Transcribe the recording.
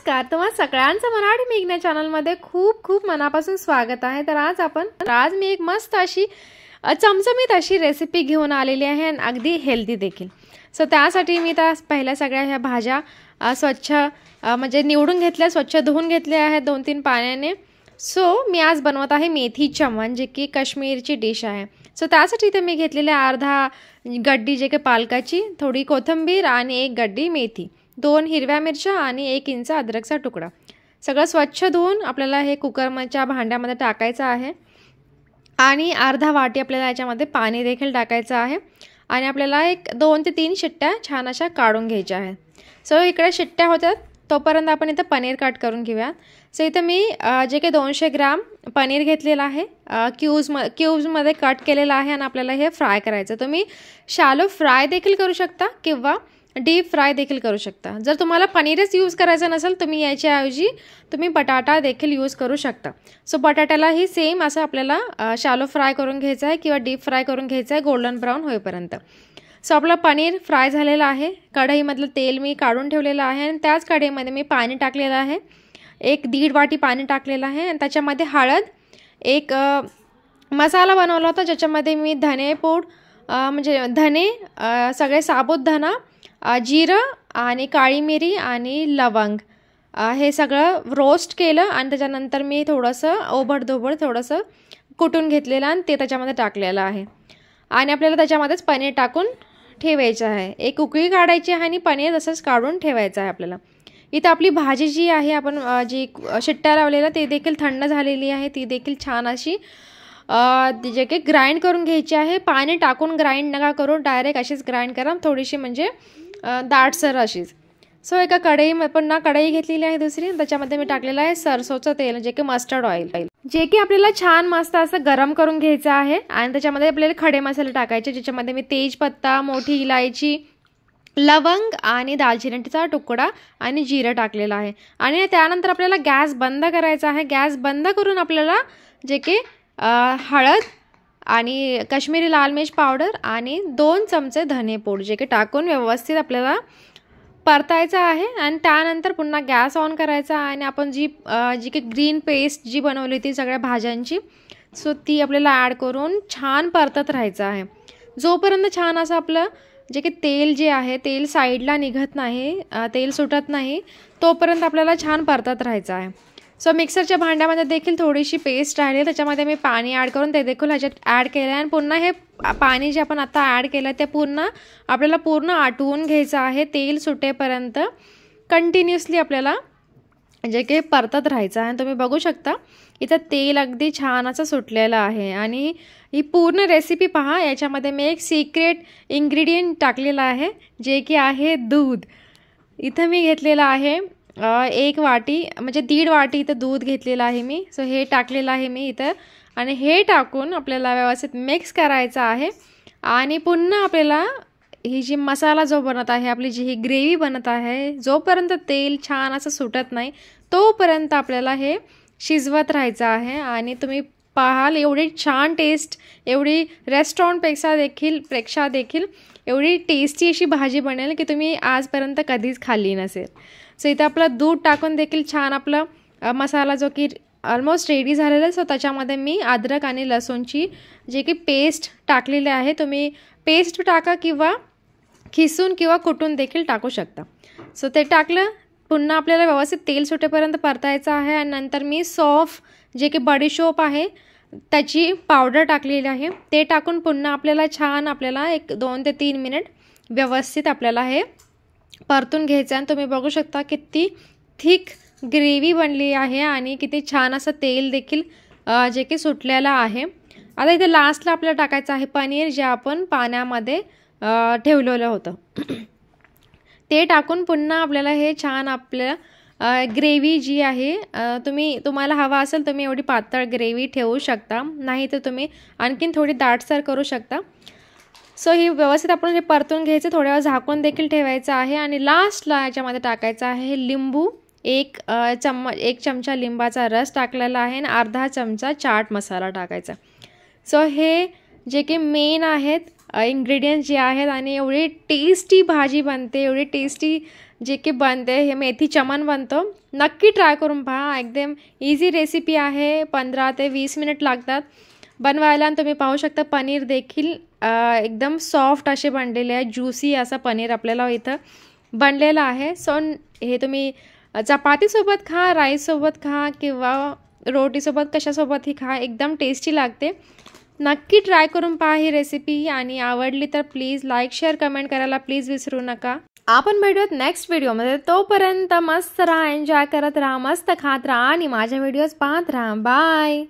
नमस्कार, तुम्हा सगळ्यांचं मराठी मेघना चॅनलमध्ये खूप खूप मनापासून स्वागत आहे। तर आज मी एक मस्त अशी चमचमीत अशी रेसिपी घेऊन आलेली आहे आणि अगदी हेल्दी देखील। सो त्यासाठी मी त्या पहिल्या सगळ्या ह्या भाज्या स्वच्छ म्हणजे निवडून घेतल्या, स्वच्छ धुवून घेतल्या आहेत 2-3 पाण्याने। सो मी आज बनवत आहे मेथी चमन, जे की काश्मीरची डिश आहे। सो त्यासाठी इथे मी घेतलेले अर्धा गड्डी जे की पालकाची, थोडी कोथिंबीर आणि एक गड्डी मेथी, 2 हिरव्या मिरच्या आणि 1 इंच अद्रकचा तुकडा। सगळं स्वच्छ धुवून आपल्याला हे कुकरच्या भांड्यामध्ये टाकायचं आहे आणि अर्धा वाटी आपल्याला याच्यामध्ये पाणी देखील टाकायचं आहे आणि आपल्याला एक 2 ते 3 शिट्ट्या छान अशा काढून घ्यायच्या आहेत। सो इकडे शिट्ट्या होतात तोपर्यंत आपण इथे पनीर कट करून घेऊया। सो इथे मी जे काही 200 ग्राम पनीर घेतलेला आहे, क्यूब्समध्ये कट केलेला आहे आणि आपल्याला हे फ्राय करायचं। तुम्ही शॅलो फ्राय देखील करू शकता किंवा डीप फ्राय देखील करू शकता। जर तुम्हाला पनीरच यूज करायचं नसेल तुम्ही याच्याऐवजी तुम्ही बटाटा देखील यूज करू शकता। सो बटाट्यालाही सेम असं आपल्याला शॅलो फ्राय करून घ्यायचं आहे किंवा डीप फ्राय करून घ्यायचं आहे गोल्डन ब्राउन होईपर्यंत। सो आपलं पनीर फ्राय झालेलं आहे। कढईमधलं तेल मी काढून ठेवलेलं आहे आणि त्याच कढईमध्ये मी पाणी टाकलेलं आहे, 1-1.5 वाटी पाणी टाकलेलं आहे आणि त्याच्यामध्ये हळद, एक मसाला बनवला होता ज्याच्यामध्ये मी धनेपूड म्हणजे धने, सगळे साबुत धना, जिरं आणि काळी मिरी आणि लवंग हे सगळं रोस्ट केलं आणि त्याच्यानंतर मी थोडंसं ओबडधोबड थोडंसं कुटून घेतलेलं आणि ते त्याच्यामध्ये टाकलेलं आहे आणि आपल्याला त्याच्यामध्येच पनीर टाकून ठेवायचं आहे। एक उकळी काढायची आहे आणि पनीर तसंच काढून ठेवायचं आहे आपल्याला। इथं आपली भाजी जी आहे आपण जी शिट्ट्या लावलेला ते देखील थंड झालेली आहे, ती देखील छान अशी जे काही ग्राइंड करून घ्यायची आहे। पाणी टाकून ग्राइंड नका करू, डायरेक्ट अशीच ग्राइंड करा, थोडीशी म्हणजे दाटसर अशीच। सो एका कढई घेतलेली आहे दुसरी, त्याच्यामध्ये मी टाकलेलं आहे सरसोचं तेल जे की मस्टर्ड ऑइल, जे की आपल्याला छान मस्त असं गरम करून घ्यायचं आहे आणि त्याच्यामध्ये आपल्याला खडे मसाले टाकायचे, ज्याच्यामध्ये मी तेजपत्ता, मोठी इलायची, लवंग आणि दालचिनीचा तुकडा आणि जिरं टाकलेलं आहे आणि त्यानंतर आपल्याला गॅस बंद करायचा आहे। गॅस बंद करून आपल्याला जे की हळद आणि काश्मीरी लाल मिर्च पावडर आणि 2 चमचे धनेपूड जे की टाकून व्यवस्थित आपल्याला परतायचं आहे आणि त्यानंतर पुन्हा गॅस ऑन करायचा आणि आपण जी की ग्रीन पेस्ट जी बनवली होती सगळ्या भाज्यांची, सो ती आपल्याला ॲड करून छान परतत राहायचं आहे जोपर्यंत छान असं आपलं जे की तेल जे आहे तेल साईडला निघत नाही, तेल सुटत नाही तोपर्यंत आपल्याला छान परतत राहायचं आहे। सो मिक्सरच्या भांड्यामध्ये देखील थोडीशी पेस्ट राहिली, त्याच्यामध्ये मी पाणी ॲड करून ते देखील ह्याच्यात ॲड केलं आहे आणि पुन्हा हे पाणी जे आपण आता ॲड केलं ते आपल्याला पूर्ण आटवून घ्यायचं आहे। तेल सुटेपर्यंत कंटिन्युअसली आपल्याला जे काही परतत राहायचं आहे। तुम्ही बघू शकता इथं तेल अगदी छान असं सुटलेलं आहे आणि ही पूर्ण रेसिपी पहा, याच्यामध्ये मी एक सिक्रेट इन्ग्रेडियंट टाकलेला आहे जे की आहे दूध। इथं मी घेतलेलं आहे 1 वाटी म्हणजे 1.5 वाटी इथं दूध घेतलेलं आहे मी। सो हे टाकलेलं आहे मी इथं आणि हे टाकून आपल्याला व्यवस्थित मिक्स करायचं आहे आणि पुन्हा आपल्याला ही जी मसाला जो बनत आहे, आपली जी ही ग्रेव्ही बनत आहे, जोपर्यंत तेल छान असं सुटत नाही तोपर्यंत आपल्याला हे शिजवत राहायचं आहे आणि तुम्ही पाहाल एवढी छान टेस्ट, एवढी रेस्टॉरंटपेक्षा देखील एवढी टेस्टी अशी भाजी बनेल की तुम्ही आजपर्यंत कधीच खाल्ली नसेल। सो इथं आपलं दूध टाकून देखील छान आपलं मसाला जो की ऑलमोस्ट रेडी झालेला आहे। सो त्याच्यामध्ये मी अद्रक आणि लसूणची जे की पेस्ट टाकलेली आहे, तुम्ही पेस्ट टाका किंवा खिसून किंवा कुटून देखील टाकू शकता। सो ते टाकलं, पुन्हा आपल्याला व्यवस्थित तेल सुटेपर्यंत परतायचं आहे आणि नंतर मी सौंफ जे की बडीशोप आहे त्याची पावडर टाकलेली आहे, ते टाकून पुन्हा आपल्याला एक 2 ते 3 मिनिट व्यवस्थित आपल्याला हे परतून घ्यायचं आहे। तुम्ही बघू शकता किती थिक ग्रेव्ही बनली आहे आणि किती छान असं तेल देखील जे की सुटलेलं आहे। आता इथे लास्टला आपल्याला टाकायचं आहे पनीर जे आपण पाण्यामध्ये ठेवलेलं होतं ते टाकून पुन्हा आपल्याला हे छान आपल्या ग्रेव्ही जी आहे तुम्हाला हवा असेल तुम्ही एवढी पातळ ग्रेव्ही ठेवू शकता, नाही तर तुम्ही आणखीन थोडी दाटसर करू शकता। सो ही व्यवस्थित आपण हे परतून घ्यायचं, थोड्या वेळ झाकून देखील ठेवायचं आहे आणि लास्टला याच्यामध्ये टाकायचं आहे लिंबू, 1 चमचा लिंबाचा रस टाकलेला आहे आणि अर्धा चमचा चाट मसाला टाकायचा। सो हे जे की मेन आहेत इन्ग्रेडियंट्स जे आहेत आणि एवढी टेस्टी भाजी बनते, एवढी टेस्टी जे की बनते हे मेथी चमन बनतो. नक्की ट्राय करून पहा. एकदम इझी रेसिपी आहे. 15 ते 20 मिनिट लागतात बनवायला. आणि तुम्ही पाहू शकता पनीर देखील एकदम सॉफ्ट असे बनलेले आहे. ज्युसी असा पनीर आपल्याला इथं बनलेला आहे. सो हे तुम्ही चपातीसोबत खा, राईससोबत खा किंवा रोटीसोबत कशासोबतही खा. एकदम टेस्टी लागते. नक्की ट्राय करून पहा ही रेसिपी. आणि आवडली तर प्लीज लाईक, शेअर, कमेंट करायला प्लीज विसरू नका. आपण भेटूयात नेक्स्ट व्हिडिओमध्ये. तोपर्यंत मस्त राहा, एन्जॉय करत राहा, मस्त खात राहा आणि माझे व्हिडिओज पाहत राहा. बाय.